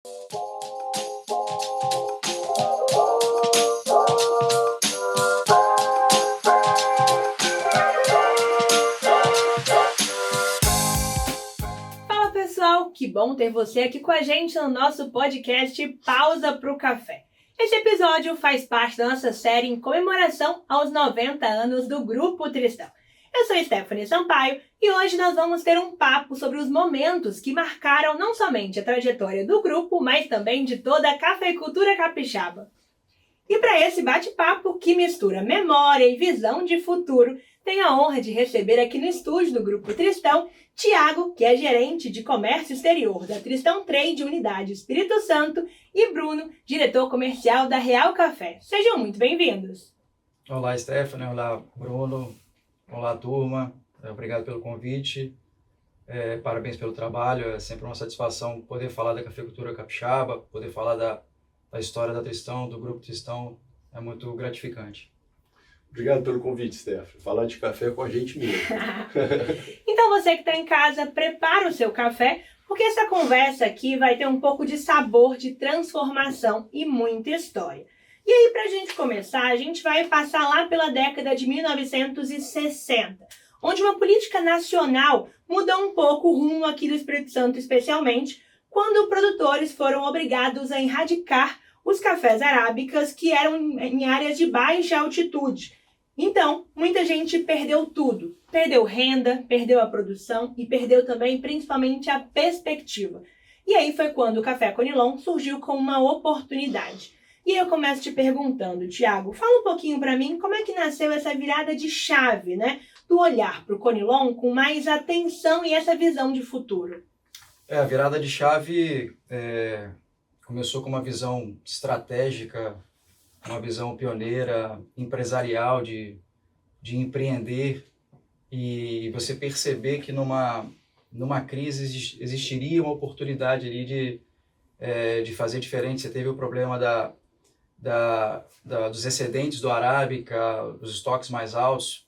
Fala pessoal, que bom ter você aqui com a gente no nosso podcast Pausa pro Café. Este episódio faz parte da nossa série em comemoração aos 90 anos do Grupo Tristão. Eu sou Stephanie Sampaio e hoje nós vamos ter um papo sobre os momentos que marcaram não somente a trajetória do grupo, mas também de toda a cafeicultura capixaba. E para esse bate-papo que mistura memória e visão de futuro, tenho a honra de receber aqui no estúdio do Grupo Tristão, Tiago, que é gerente de comércio exterior da Tristão Trade Unidade Espírito Santo, e Bruno, diretor comercial da Real Café. Sejam muito bem-vindos. Olá, Stephanie. Olá, Bruno. Olá, turma. Obrigado pelo convite. Parabéns pelo trabalho. É sempre uma satisfação poder falar da cafeicultura capixaba, poder falar da história da Tristão, do Grupo Tristão. É muito gratificante. Obrigado pelo convite, Stephanie. Falar de café é com a gente mesmo. Então você que está em casa, prepara o seu café, porque essa conversa aqui vai ter um pouco de sabor, de transformação e muita história. E aí, para a gente começar, a gente vai passar lá pela década de 1960, onde uma política nacional mudou um pouco o rumo aqui do Espírito Santo, especialmente quando produtores foram obrigados a erradicar os cafés arábicas que eram em áreas de baixa altitude. Então, muita gente perdeu tudo. Perdeu renda, perdeu a produção e perdeu também, principalmente, a perspectiva. E aí foi quando o Café Conilon surgiu como uma oportunidade. E eu começo te perguntando, Tiago, fala um pouquinho para mim como é que nasceu essa virada de chave, né? Do olhar para o Conilon com mais atenção e essa visão de futuro. A virada de chave começou com uma visão estratégica, uma visão pioneira, empresarial de empreender e você perceber que numa crise existiria uma oportunidade ali de fazer diferente. Você teve o problema dos excedentes do Arábica, os estoques mais altos,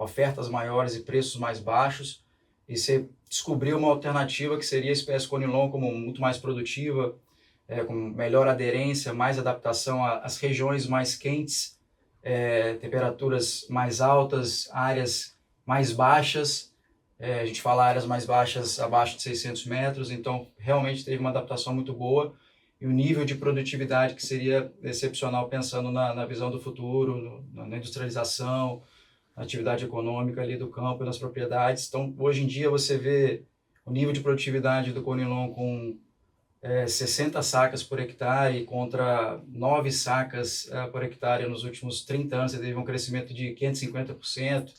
ofertas maiores e preços mais baixos, e você descobriu uma alternativa que seria a espécie Conilon como muito mais produtiva, com melhor aderência, mais adaptação às regiões mais quentes, temperaturas mais altas, áreas mais baixas. A gente fala áreas mais baixas abaixo de 600 metros, então realmente teve uma adaptação muito boa e o nível de produtividade que seria excepcional pensando na visão do futuro, na industrialização, na atividade econômica ali do campo e nas propriedades. Então, hoje em dia você vê o nível de produtividade do Conilon com 60 sacas por hectare contra 9 sacas por hectare nos últimos 30 anos. Você teve um crescimento de 550%.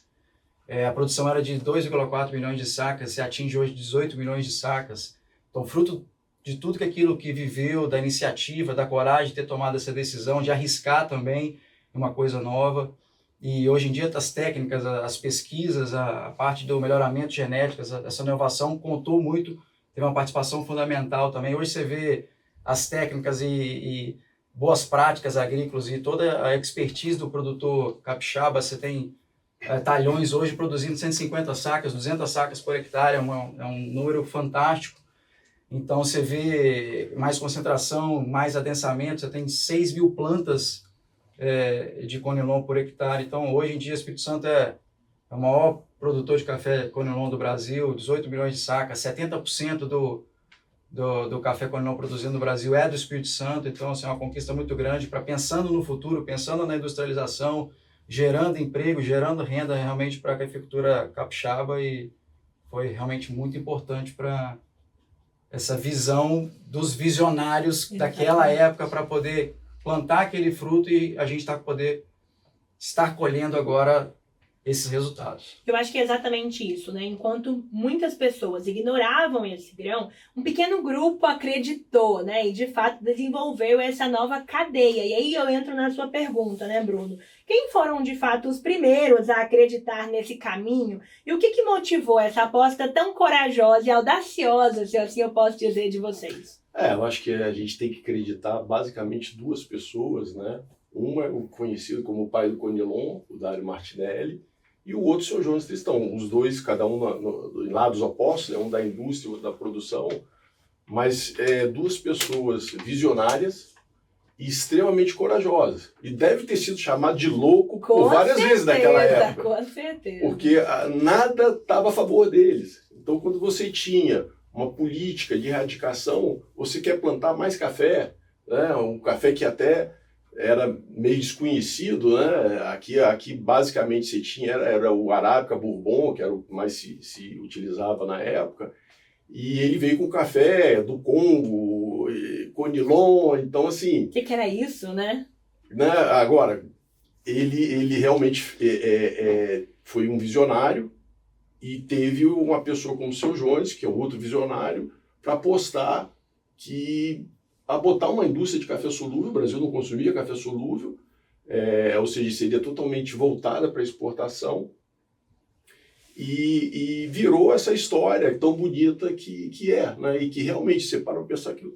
A produção era de 2,4 milhões de sacas, se atinge hoje 18 milhões de sacas. Então, fruto de tudo aquilo que viveu, da iniciativa, da coragem de ter tomado essa decisão, de arriscar também uma coisa nova. E hoje em dia as técnicas, as pesquisas, a parte do melhoramento genético, essa inovação contou muito, teve uma participação fundamental também. Hoje você vê as técnicas e boas práticas agrícolas e toda a expertise do produtor capixaba. Você tem talhões hoje produzindo 150 sacas, 200 sacas por hectare, é um número fantástico. Então você vê mais concentração, mais adensamento, você tem 6 mil plantas de Conilon por hectare. Então hoje em dia o Espírito Santo é o maior produtor de café Conilon do Brasil, 18 milhões de sacas, 70% do café Conilon produzido no Brasil é do Espírito Santo. Então assim, é uma conquista muito grande para pensando no futuro, pensando na industrialização, gerando emprego, gerando renda realmente para a cafeicultura capixaba, e foi realmente muito importante para essa visão dos visionários daquela época para poder plantar aquele fruto e a gente poder estar colhendo agora esses resultados. Eu acho que é exatamente isso, né? Enquanto muitas pessoas ignoravam esse grão, um pequeno grupo acreditou, né? E de fato desenvolveu essa nova cadeia. E aí eu entro na sua pergunta, né, Bruno? Quem foram de fato os primeiros a acreditar nesse caminho? E o que motivou essa aposta tão corajosa e audaciosa, se assim eu posso dizer, de vocês? Eu acho que a gente tem que acreditar basicamente duas pessoas, né? Um é o conhecido como o pai do Conilon, o Dário Martinelli, e o outro, o Sr. Jones Tristão. Os dois, cada um em lados opostos, né? Um da indústria e outro da produção, mas duas pessoas visionárias e extremamente corajosas. E deve ter sido chamado de louco por várias vezes naquela época. Com certeza. Porque nada estava a favor deles. Então, quando você tinha uma política de erradicação, você quer plantar mais café, né? Um café que até era meio desconhecido, né? Aqui basicamente você tinha, era o Arábica Bourbon, que era o que mais se utilizava na época, e ele veio com café do Congo, Conilon, então assim... O que era isso, né? Agora, ele realmente foi um visionário e teve uma pessoa como o Seu Jones, que é outro visionário, para apostar a botar uma indústria de café solúvel. O Brasil não consumia café solúvel, ou seja, seria totalmente voltada para a exportação, e virou essa história tão bonita que é, né? E que realmente você para pensar que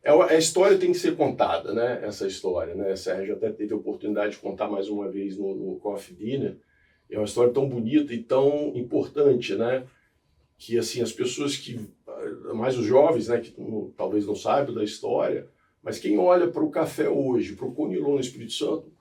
a história tem que ser contada, né? Essa história, né? Sérgio até teve a oportunidade de contar mais uma vez no Coffee Dinner. É uma história tão bonita e tão importante, né? Que assim as pessoas mais os jovens, né? Que talvez não saibam da história, mas quem olha para o café hoje, para o Conilon no Espírito Santo,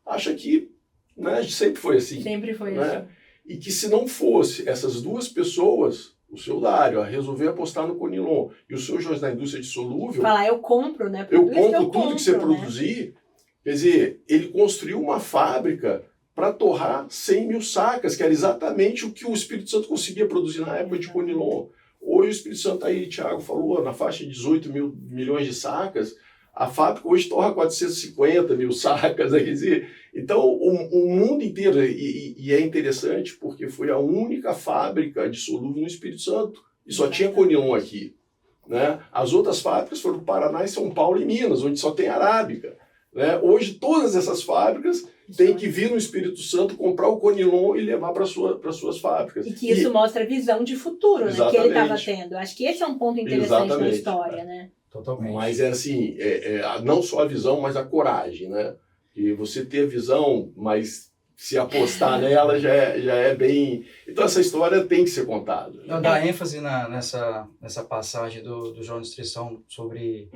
acha que, né? Sempre foi assim. Sempre foi né? assim. E que se não fosse essas duas pessoas, o seu Dário resolver apostar no Conilon e o seu Jones na indústria de solúvel... Falar, eu compro, né? Eu compro tudo que você produzir. Quer dizer, ele construiu uma fábrica para torrar 100 mil sacas, que era exatamente o que o Espírito Santo conseguia produzir na época de Conilon. Hoje o Espírito Santo, aí, Thiago falou, na faixa de 18 milhões de sacas. A fábrica hoje torra 450 mil sacas. Quer dizer, então, o mundo inteiro, e é interessante porque foi a única fábrica de solúvel no Espírito Santo, e só tinha Conilon aqui. Né? As outras fábricas foram no Paraná, em São Paulo e Minas, onde só tem arábica. Né? Hoje, todas essas fábricas têm que vir no Espírito Santo, comprar o Conilon e levar para suas fábricas. E que isso mostra a visão de futuro, né, que ele estava tendo. Acho que esse é um ponto interessante na história. Né? Totalmente. Mas é assim, não só a visão, mas a coragem. Né? E você ter a visão, mas se apostar nela já é bem... Então essa história tem que ser contada. Não, dá ênfase nessa passagem do João de Instrução sobre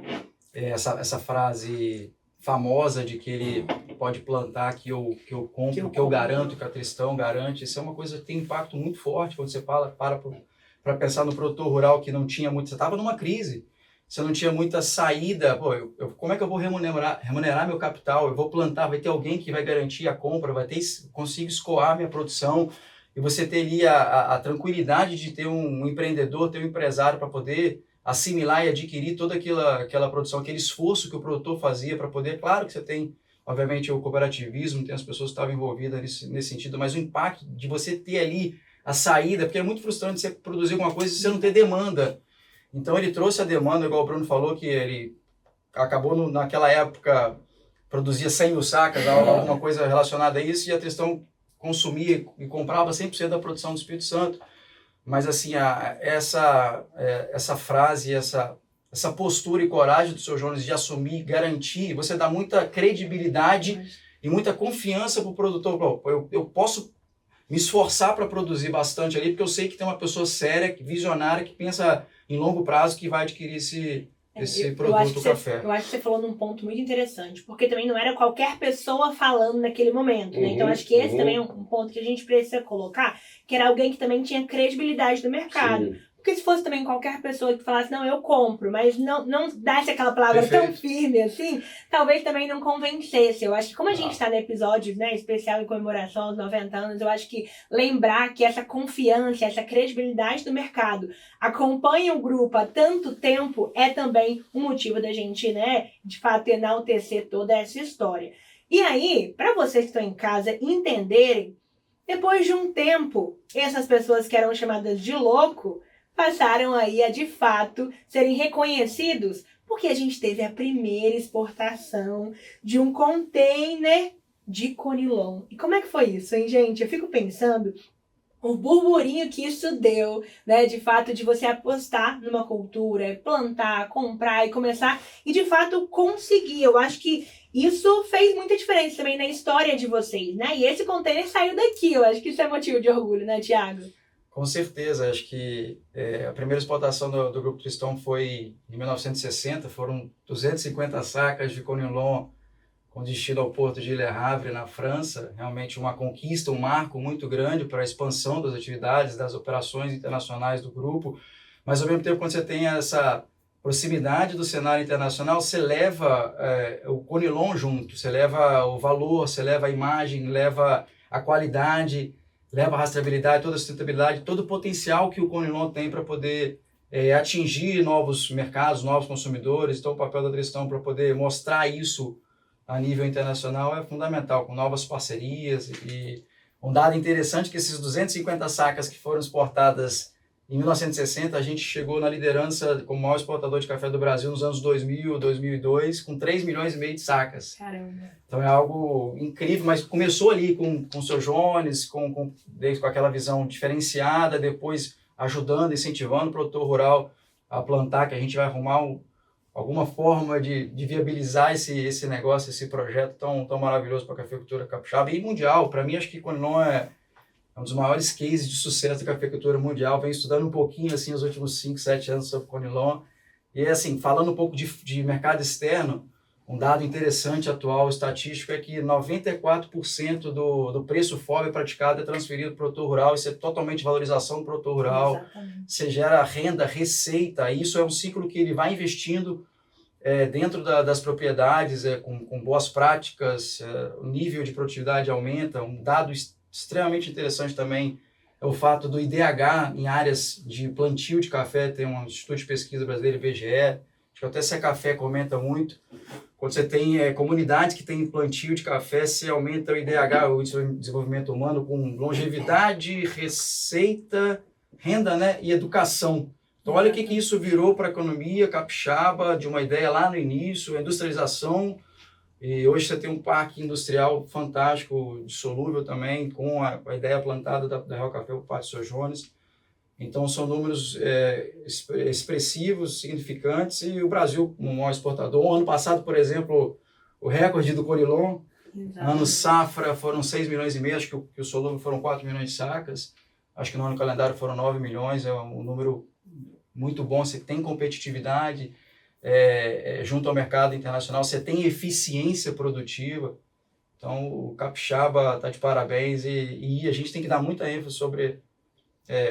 essa frase famosa de que ele pode plantar que eu compro, que eu garanto, que a Tristão garante. Isso é uma coisa que tem impacto muito forte quando você para pensar no produtor rural que não tinha muito... Você estava numa crise, você não tinha muita saída. Pô, como é que eu vou remunerar meu capital? Eu vou plantar, vai ter alguém que vai garantir a compra, consigo escoar minha produção, e você ter ali a tranquilidade de ter um empreendedor, ter um empresário para poder assimilar e adquirir toda aquela produção, aquele esforço que o produtor fazia para poder... Claro que você tem, obviamente, o cooperativismo, tem as pessoas que estavam envolvidas nesse sentido, mas o impacto de você ter ali a saída, porque é muito frustrante você produzir alguma coisa e você não ter demanda. Então ele trouxe a demanda, igual o Bruno falou, que ele acabou naquela época, produzia 100 mil sacas, alguma coisa relacionada a isso, e a Tristão consumia e comprava 100% da produção do Espírito Santo. Mas assim, essa frase, essa postura e coragem do seu Jones de assumir, garantir, você dá muita credibilidade e muita confiança para o produtor. Eu posso me esforçar para produzir bastante ali, porque eu sei que tem uma pessoa séria, visionária, que pensa em longo prazo, que vai adquirir esse produto, o café. Eu acho que você falou num ponto muito interessante, porque também não era qualquer pessoa falando naquele momento, né? Então acho que esse também é um ponto que a gente precisa colocar, que era alguém que também tinha credibilidade no mercado. Sim. Porque se fosse também qualquer pessoa que falasse, não, eu compro, mas não desse aquela palavra tão firme assim, talvez também não convencesse. Eu acho que como a gente está no episódio, né, especial em comemoração aos 90 anos, eu acho que lembrar que essa confiança, essa credibilidade do mercado acompanha o grupo há tanto tempo é também um motivo da gente, né, de fato, enaltecer toda essa história. E aí, para vocês que estão em casa entenderem, depois de um tempo, essas pessoas que eram chamadas de louco passaram aí a, de fato, serem reconhecidos porque a gente teve a primeira exportação de um container de Conilon. E como é que foi isso, hein, gente? Eu fico pensando o burburinho que isso deu, né? De fato, de você apostar numa cultura, plantar, comprar e começar e, de fato, conseguir. Eu acho que isso fez muita diferença também na história de vocês, né? E esse container saiu daqui. Eu acho que isso é motivo de orgulho, né, Thiago? Com certeza, acho que a primeira exportação do Grupo Tristão foi em 1960, foram 250 sacas de Conilon com destino ao porto de Le Havre, na França, realmente uma conquista, um marco muito grande para a expansão das atividades, das operações internacionais do grupo, mas ao mesmo tempo, quando você tem essa proximidade do cenário internacional, você leva o Conilon junto, você leva o valor, você leva a imagem, leva a qualidade, leva a rastreabilidade, toda a sustentabilidade, todo o potencial que o Conilon tem para poder atingir novos mercados, novos consumidores. Então, o papel da Tristão para poder mostrar isso a nível internacional é fundamental, com novas parcerias. E um dado interessante é que esses 250 sacas que foram exportadas em 1960, a gente chegou na liderança como maior exportador de café do Brasil nos anos 2000, 2002, com 3,5 milhões de sacas. Caramba! Então é algo incrível, mas começou ali com o seu Jones, com aquela visão diferenciada, depois ajudando, incentivando o produtor rural a plantar, que a gente vai arrumar alguma forma de viabilizar esse negócio, esse projeto tão maravilhoso para a cafeicultura capixaba e mundial. Para mim, acho que Conilon é um dos maiores cases de sucesso da cafeicultura mundial. Venho estudando um pouquinho assim os últimos 5, 7 anos sobre Conilon. E assim, falando um pouco de mercado externo, um dado interessante atual, estatístico, é que 94% do preço FOB praticado é transferido para o produtor rural. Isso é totalmente valorização do produtor rural. Exatamente. Você gera renda, receita. Isso é um ciclo que ele vai investindo dentro das propriedades, com boas práticas, o nível de produtividade aumenta. Um dado extremamente interessante também é o fato do IDH em áreas de plantio de café, tem um Instituto de Pesquisa Brasileiro, IBGE, acho que até Secafé comenta muito. Quando você tem comunidades que têm plantio de café, você aumenta o IDH, o desenvolvimento humano, com longevidade, receita, renda, né, e educação. Então, olha o que isso virou para a economia capixaba, de uma ideia lá no início, a industrialização. E hoje você tem um parque industrial fantástico, de solúvel também, com a ideia plantada da Real Café por parte do Sr. Jones. Então, são números expressivos, significantes, e o Brasil, como maior exportador. Ano passado, por exemplo, o recorde do Conilon, ano safra foram 6,5 milhões, acho que o solúvel foram 4 milhões de sacas, acho que no ano calendário foram 9 milhões, é um número muito bom. Você tem competitividade junto ao mercado internacional, você tem eficiência produtiva. Então, o capixaba está de parabéns, e a gente tem que dar muita ênfase sobre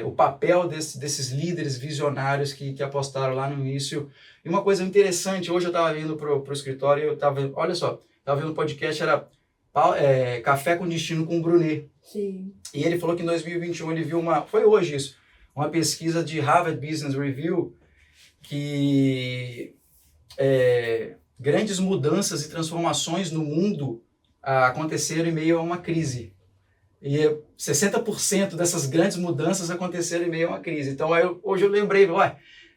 o papel desses líderes visionários que apostaram lá no início. E uma coisa interessante, hoje eu estava vindo para o escritório, olha só, estava vendo um podcast, era Café com Destino com o Brunet. Sim. E ele falou que em 2021 ele viu foi hoje isso, uma pesquisa de Harvard Business Review, que grandes mudanças e transformações no mundo aconteceram em meio a uma crise. E 60% dessas grandes mudanças aconteceram em meio a uma crise. Então, hoje eu lembrei,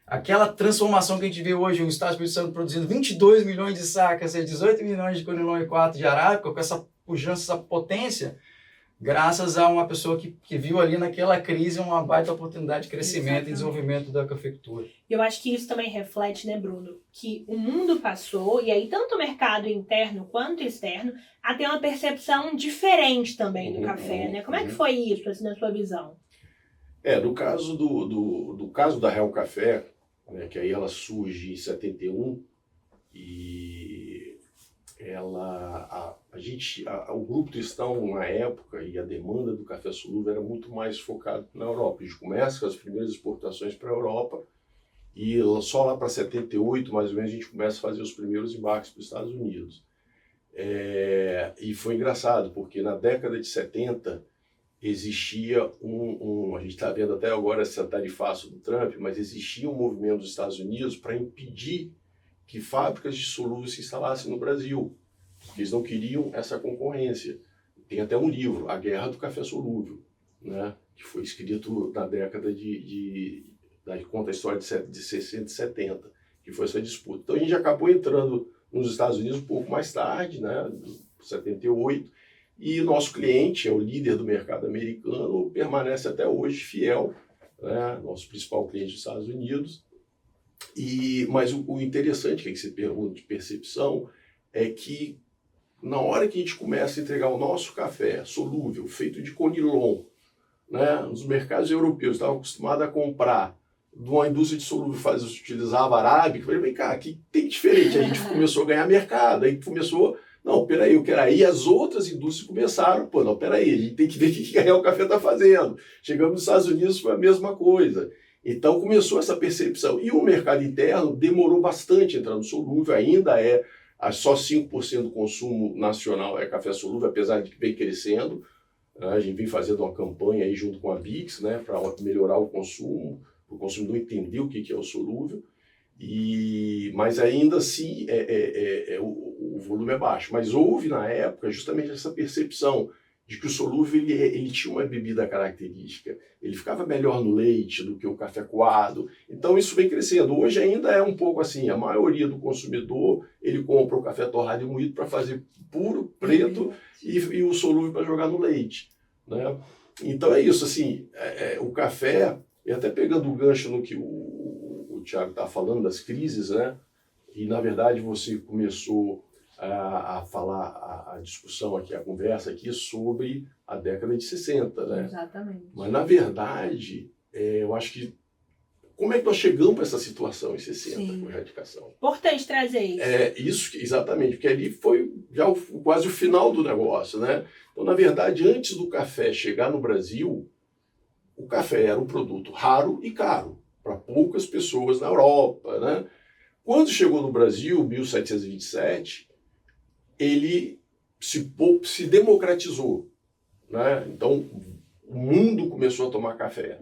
aquela transformação que a gente vê hoje, o Estado do Espírito Santo produzindo 22 milhões de sacas, 18 milhões de Conilon e 4 de Arábica, com essa pujança, essa potência, graças a uma pessoa que viu ali naquela crise uma baita oportunidade de crescimento. Exatamente. E desenvolvimento da cafeicultura. Eu acho que isso também reflete, né, Bruno, que o mundo passou, e aí tanto o mercado interno quanto externo, a ter uma percepção diferente também do café, né? Como é que foi isso, assim, na sua visão? No caso do caso da Real Café, né, que aí ela surge em 71, e o Grupo Tristão, na época, e a demanda do café solúvel era muito mais focado na Europa. A gente começa com as primeiras exportações para a Europa, e só lá para 78, mais ou menos, a gente começa a fazer os primeiros embarques para os Estados Unidos. E foi engraçado, porque na década de 70 existia a gente está vendo até agora essa tarifaço do Trump, mas existia um movimento dos Estados Unidos para impedir que fábricas de solúvel se instalassem no Brasil, porque eles não queriam essa concorrência. Tem até um livro, A Guerra do Café Solúvel, né, que foi escrito na década conta a história de 60 e 70, que foi essa disputa. Então a gente acabou entrando nos Estados Unidos um pouco mais tarde, né, 78, e o nosso cliente, é o líder do mercado americano, permanece até hoje fiel, né, nosso principal cliente dos Estados Unidos. Mas o interessante, que você pergunta de percepção, é que na hora que a gente começa a entregar o nosso café solúvel, feito de Conilon, né, nos mercados europeus, estavam acostumados a comprar de uma indústria de solúvel utilizava arábica, eu falei, vem cá, o que tem diferente? Aí a gente começou a ganhar mercado, aí começou, não, peraí, eu quero aí, as outras indústrias começaram, pô, não, peraí, a gente tem que ver o que a Real Café está fazendo. Chegamos nos Estados Unidos, foi a mesma coisa. Então começou essa percepção. E o mercado interno demorou bastante a entrar no solúvel, ainda só 5% do consumo nacional é café solúvel, apesar de que vem crescendo. A gente vem fazendo uma campanha aí junto com a Bix, né, para melhorar o consumo, para o consumidor entender o que é o solúvel, mas ainda assim o volume é baixo. Mas houve na época justamente essa percepção de que o solúvel ele tinha uma bebida característica, ele ficava melhor no leite do que o café coado, então isso vem crescendo. Hoje ainda é um pouco assim, a maioria do consumidor ele compra o café torrado e moído para fazer puro, preto, e o solúvel para jogar no leite, né? Então é isso, assim, o café, e até pegando o gancho no que o Thiago está falando das crises, né? E na verdade você começou a falar a discussão aqui, a conversa aqui sobre a década de 60, né? Exatamente. Mas na verdade, eu acho que como é que nós chegamos a essa situação em 60 Sim. com a erradicação? Importante trazer isso. Isso, exatamente, porque ali foi já quase o final do negócio, né? Então, na verdade, antes do café chegar no Brasil, o café era um produto raro e caro para poucas pessoas na Europa, né? Quando chegou no Brasil, 1727, ele se democratizou, né? Então, o mundo começou a tomar café.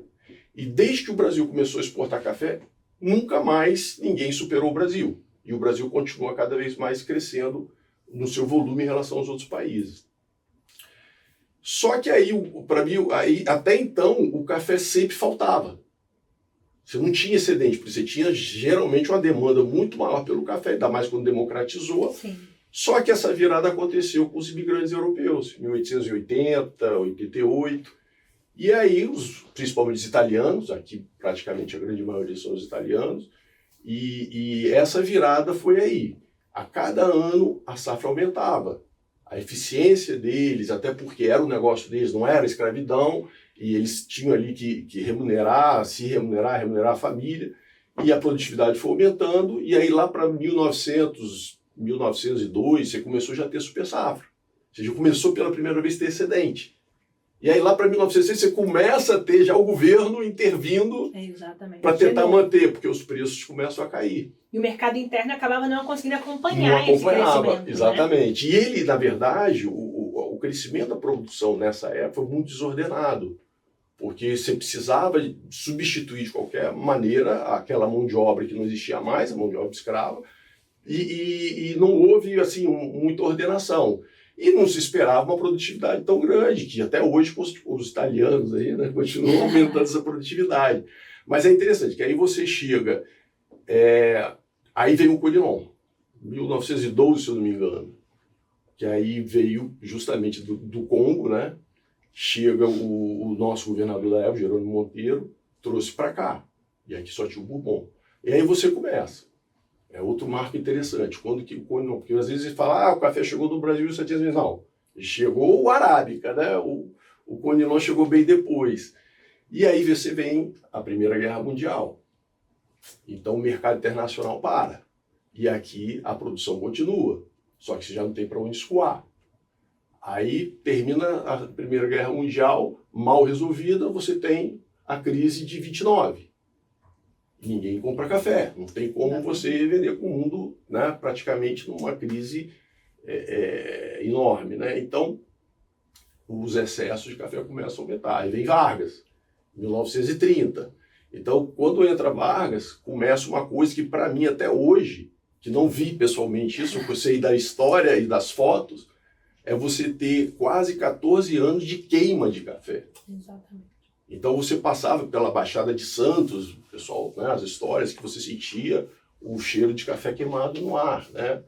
E desde que o Brasil começou a exportar café, nunca mais ninguém superou o Brasil. E o Brasil continua cada vez mais crescendo no seu volume em relação aos outros países. Só que aí, para mim, até então, o café sempre faltava. Você não tinha excedente, porque você tinha geralmente uma demanda muito maior pelo café, ainda mais quando democratizou. Sim. Só que essa virada aconteceu com os imigrantes europeus, em 1880, 88. E aí, principalmente os italianos, aqui praticamente a grande maioria são os italianos, e essa virada foi aí. A cada ano a safra aumentava. A eficiência deles, até porque era o negócio deles, não era escravidão, e eles tinham ali que remunerar a família, e a produtividade foi aumentando, e aí lá para 1902, você começou já a ter super safra. Você já começou pela primeira vez a ter excedente. E aí lá para 1906 você começa a ter já o governo intervindo para tentar manter, porque os preços começam a cair. E o mercado interno acabava não conseguindo acompanhar esse crescimento. Exatamente. Né? E ele, na verdade, o crescimento da produção nessa época foi muito desordenado, porque você precisava substituir de qualquer maneira aquela mão de obra que não existia mais, a mão de obra escrava, e não houve assim, muita ordenação. E não se esperava uma produtividade tão grande, que até hoje os italianos aí, né, continuam aumentando essa produtividade. Mas é interessante que aí você chega... aí veio o Conilon, 1912, se eu não me engano, que aí veio justamente do Congo, né? Chega o nosso governador da época, Jerônimo Monteiro, trouxe para cá. E aqui só tinha o Bourbon. E aí você começa. É outro marco interessante. Porque às vezes fala, o café chegou no Brasil em 700 vezes. Não, chegou o Arábica, né? O Conilon chegou bem depois. E aí você vem a Primeira Guerra Mundial. Então o mercado internacional para. E aqui a produção continua. Só que você já não tem para onde escoar. Aí termina a Primeira Guerra Mundial, mal resolvida, você tem a crise de 29. Ninguém compra café, não tem como você vender para o mundo, né, praticamente numa crise enorme. Né? Então, os excessos de café começam a aumentar. Aí vem Vargas, 1930. Então, quando entra Vargas, começa uma coisa que para mim até hoje, que não vi pessoalmente isso, eu sei da história e das fotos, é você ter quase 14 anos de queima de café. Exatamente. Então você passava pela Baixada de Santos, pessoal, né, as histórias que você sentia o cheiro de café queimado no ar, né?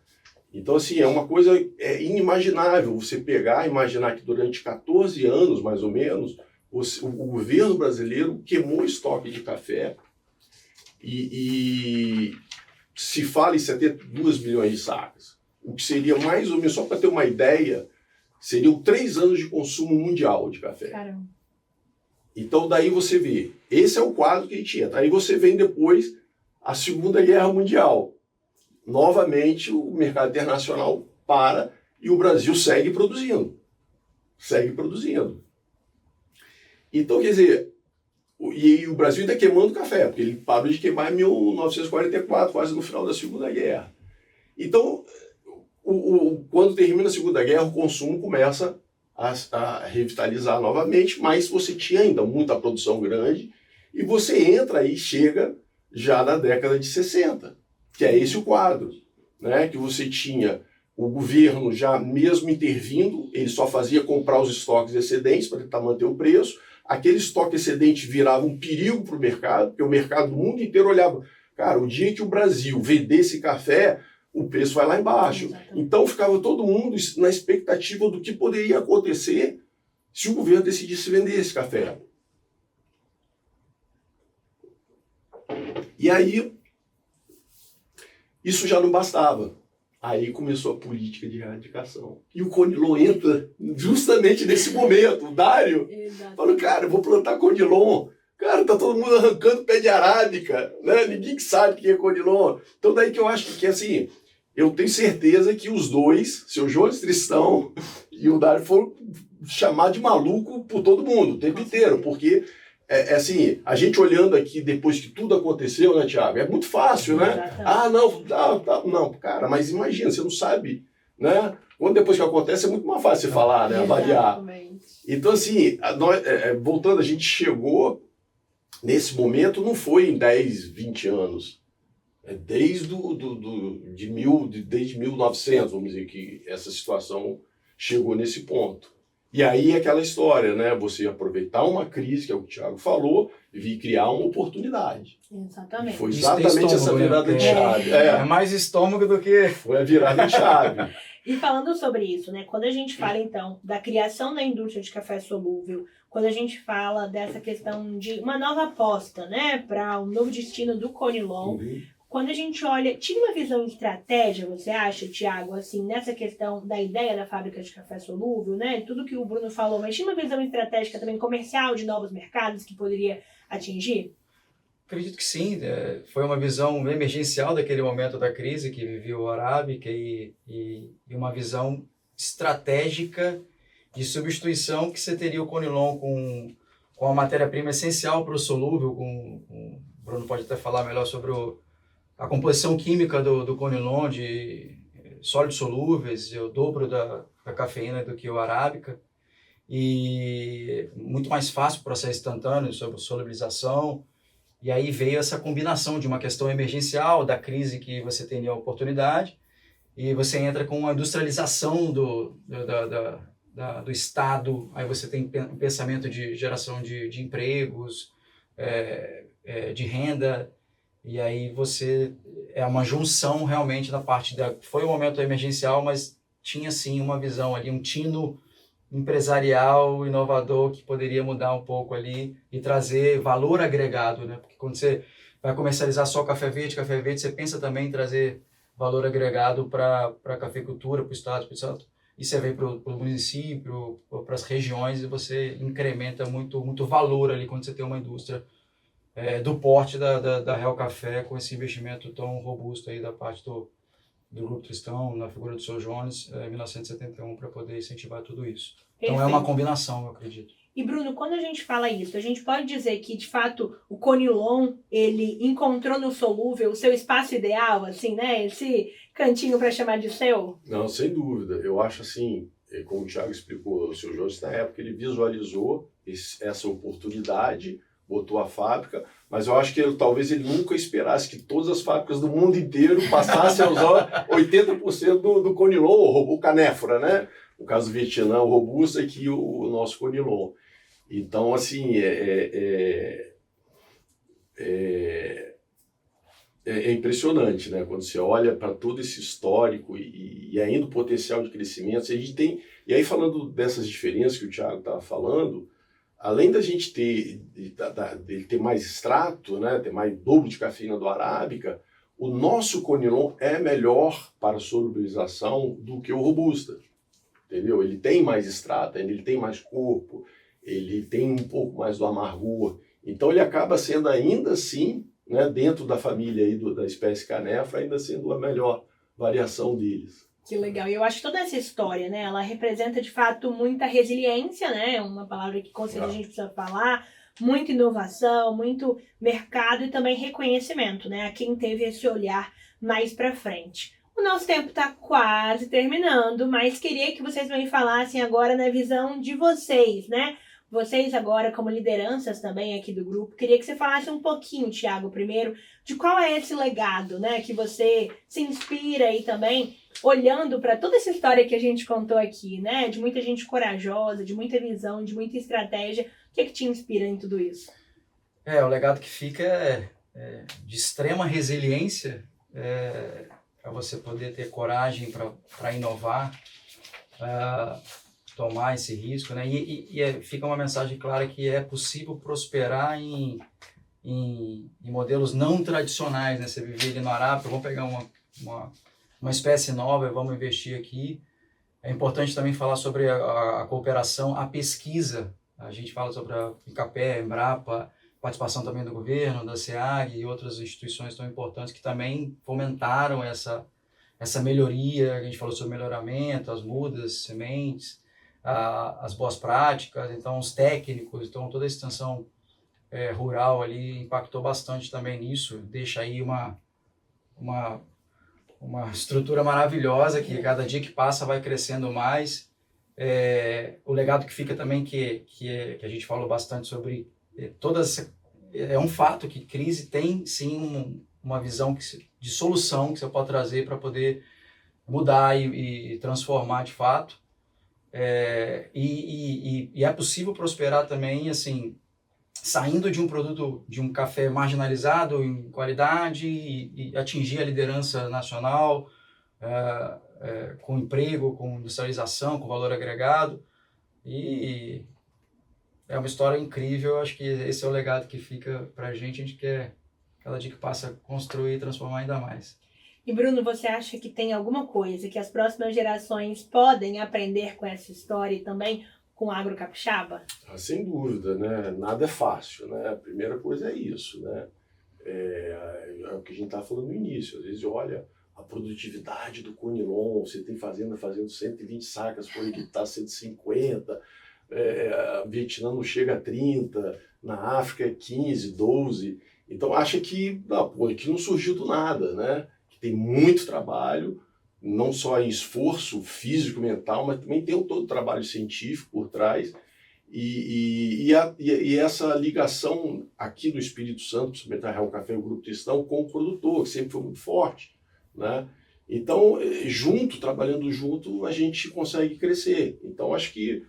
Então assim, é uma coisa inimaginável você pegar e imaginar que durante 14 anos, mais ou menos, o governo brasileiro queimou o estoque de café e se fala em 72 milhões de sacas, o que seria mais ou menos, só para ter uma ideia, seriam 3 anos de consumo mundial de café. Caramba. Então daí você vê, esse é o quadro que a gente entra. Aí você vem depois a Segunda Guerra Mundial. Novamente o mercado internacional para e o Brasil segue produzindo. Segue produzindo. Então, quer dizer, e o Brasil ainda queimando café, porque ele parou de queimar em 1944, quase no final da Segunda Guerra. Então, quando termina a Segunda Guerra, o consumo começa a revitalizar novamente, mas você tinha ainda muita produção grande, e você entra e chega já na década de 60, que é esse o quadro, né? Que você tinha o governo já mesmo intervindo, ele só fazia comprar os estoques excedentes para tentar manter o preço. Aquele estoque excedente virava um perigo para o mercado, porque o mercado do mundo inteiro olhava, cara, o dia que o Brasil vendesse café, o preço vai lá embaixo. Exatamente. Então ficava todo mundo na expectativa do que poderia acontecer se o governo decidisse vender esse café. E aí, isso já não bastava. Aí começou a política de erradicação. E o Conilon entra justamente nesse momento. O Dário falou, cara, eu vou plantar Conilon. Cara, tá todo mundo arrancando pé de arábica, né? Ninguém sabe o que é Conilon. Então daí que eu acho que assim, eu tenho certeza que os dois, seu Jones Tristão e o Dário, foram chamados de maluco por todo mundo, o tempo inteiro, porque assim, a gente olhando aqui depois que tudo aconteceu, né, Thiago? É muito fácil, né? Exatamente. Ah, não, cara, mas imagina, você não sabe, né? Quando depois que acontece é muito mais fácil você falar, né? Avaliar. Então, assim, voltando, a gente chegou nesse momento, não foi em 10, 20 anos. Desde 1900, vamos dizer, que essa situação chegou nesse ponto. E aí aquela história, né? Você aproveitar uma crise, que é o que o Thiago falou, e criar uma oportunidade. Exatamente. E foi exatamente essa virada de chave. É mais estômago do que... Foi a virada de chave. E falando sobre isso, né? Quando a gente fala, então, da criação da indústria de café solúvel, quando a gente fala dessa questão de uma nova aposta, né? Para um novo destino do Conilon, quando a gente olha, tinha uma visão estratégia, você acha, Thiago, assim, nessa questão da ideia da fábrica de café solúvel, né? Tudo que o Bruno falou, mas tinha uma visão estratégica também comercial de novos mercados que poderia atingir? Acredito que sim. Foi uma visão emergencial daquele momento da crise que viveu a Arábica e uma visão estratégica de substituição que você teria o Conilon com a matéria-prima essencial para o solúvel. O Bruno pode até falar melhor sobre a composição química do Conilon de sólidos solúveis, é o dobro da cafeína do que o Arábica, e muito mais fácil o processo instantâneo sobre solubilização. E aí veio essa combinação de uma questão emergencial, da crise que você tem a oportunidade, e você entra com a industrialização do Estado, aí você tem um pensamento de geração de empregos, de renda. E aí é uma junção realmente da parte foi um momento emergencial, mas tinha sim uma visão ali, um tino empresarial, inovador, que poderia mudar um pouco ali e trazer valor agregado, né? Porque quando você vai comercializar só café verde, você pensa também em trazer valor agregado para a cafeicultura, para o estado, e você vem para o município, para as regiões, e você incrementa muito, muito valor ali quando você tem uma indústria do porte da Real Café, com esse investimento tão robusto aí da parte do Grupo Tristão, na figura do seu Jones, em 1971, para poder incentivar tudo isso. Perfeito. Então é uma combinação, eu acredito. E Bruno, quando a gente fala isso, a gente pode dizer que, de fato, o Conilon, ele encontrou no solúvel o seu espaço ideal, assim, né? Esse cantinho para chamar de seu? Não, sem dúvida. Eu acho assim, como o Thiago explicou, o seu Jones, na época, ele visualizou essa oportunidade, botou a fábrica, mas eu acho que talvez ele nunca esperasse que todas as fábricas do mundo inteiro passassem a usar 80% do Conilon, o canéfora, né? No caso do Vietnã, o Robusta, e aqui o nosso Conilon. Então, assim, é impressionante, né? Quando você olha para todo esse histórico e ainda o potencial de crescimento. A gente tem, e aí, falando dessas diferenças que o Thiago estava falando, além da gente ter mais extrato, né, ter mais dobro de cafeína do Arábica, o nosso Conilon é melhor para solubilização do que o Robusta, entendeu? Ele tem mais extrato, ele tem mais corpo, ele tem um pouco mais do amargor. Então ele acaba sendo ainda assim, né, dentro da família aí da espécie canefa, ainda sendo a melhor variação deles. Que legal. E eu acho que toda essa história, né, ela representa de fato muita resiliência, né, uma palavra que com certeza a gente precisa falar, muita inovação, muito mercado e também reconhecimento, né, a quem teve esse olhar mais para frente. O nosso tempo está quase terminando, mas queria que vocês me falassem agora na visão de vocês, né? Vocês agora como lideranças também aqui do grupo, queria que você falasse um pouquinho, Thiago, primeiro, de qual é esse legado, né, que você se inspira aí também, olhando para toda essa história que a gente contou aqui, né, de muita gente corajosa, de muita visão, de muita estratégia. O que é que te inspira em tudo isso? O legado que fica é de extrema resiliência, para você poder ter coragem para inovar, tomar esse risco, né? E fica uma mensagem clara que é possível prosperar em modelos não tradicionais, né? Você viver ali no Arábica, vamos pegar uma espécie nova, vamos investir aqui. É importante também falar sobre a cooperação, a pesquisa. A gente fala sobre a ICAPE, a Embrapa, participação também do governo, da SEAG e outras instituições tão importantes que também fomentaram essa melhoria. A gente falou sobre melhoramento, as mudas, sementes, as boas práticas, então os técnicos, então toda a extensão rural ali impactou bastante também nisso. Deixa aí uma estrutura maravilhosa que cada dia que passa vai crescendo mais. O legado que fica também, que a gente falou bastante sobre é um fato que crise tem sim uma visão de solução que você pode trazer para poder mudar e transformar de fato. E é possível prosperar também, assim, saindo de um produto, de um café marginalizado em qualidade e atingir a liderança nacional, com emprego, com industrialização, com valor agregado. E é uma história incrível. Acho que esse é o legado que fica para a gente quer, cada dia que passa, construir e transformar ainda mais. E Bruno, você acha que tem alguma coisa que as próximas gerações podem aprender com essa história e também com o agro capixaba? Sem dúvida, né? Nada é fácil, né? A primeira coisa é isso, né? É o que a gente estava falando no início. Às vezes, olha, a produtividade do Conilon, você tem fazendo 120 sacas por hectare, 150, Vietnã não chega a 30, na África é 15, 12. Então, acha que não surgiu do nada, né? Que tem muito trabalho, não só em esforço físico, mental, mas também tem todo o trabalho científico por trás. E essa ligação aqui do Espírito Santo, principalmente a Real Café e o Grupo Tristão, com o produtor, que sempre foi muito forte, né? Então, trabalhando junto, a gente consegue crescer. Então, acho que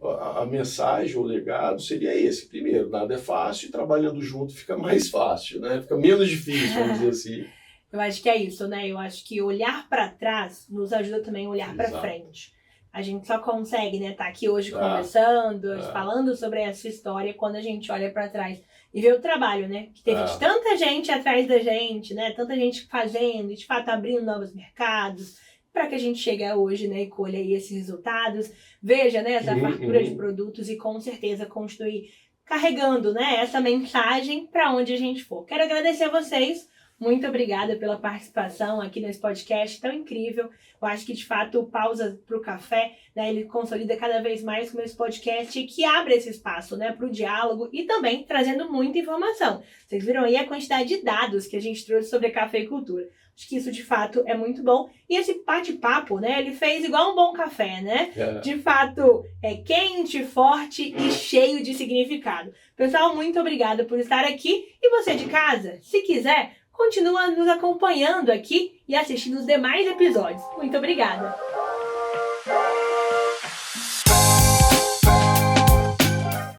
a mensagem, o legado seria esse. Primeiro, nada é fácil, e trabalhando junto fica mais fácil, né? Fica menos difícil, vamos dizer assim. Eu acho que é isso, né? Eu acho que olhar para trás nos ajuda também a olhar para frente. A gente só consegue, né, estar aqui hoje conversando, falando sobre essa história quando a gente olha para trás e vê o trabalho, né? Que teve de tanta gente atrás da gente, né? Tanta gente fazendo e de fato abrindo novos mercados para que a gente chegue hoje, né, e colha aí esses resultados, veja, né, essa fartura de produtos e com certeza construir carregando, né, essa mensagem para onde a gente for. Quero agradecer a vocês. Muito obrigada pela participação aqui nesse podcast tão incrível. Eu acho que, de fato, o Pausa para o Café, né, ele consolida cada vez mais com esse podcast que abre esse espaço, né, para o diálogo e também trazendo muita informação. Vocês viram aí a quantidade de dados que a gente trouxe sobre a cafeicultura. Acho que isso, de fato, é muito bom. E esse bate-papo, né, ele fez igual um bom café, né? De fato, é quente, forte e cheio de significado. Pessoal, muito obrigada por estar aqui. E você de casa, se quiser, continua nos acompanhando aqui e assistindo os demais episódios. Muito obrigada!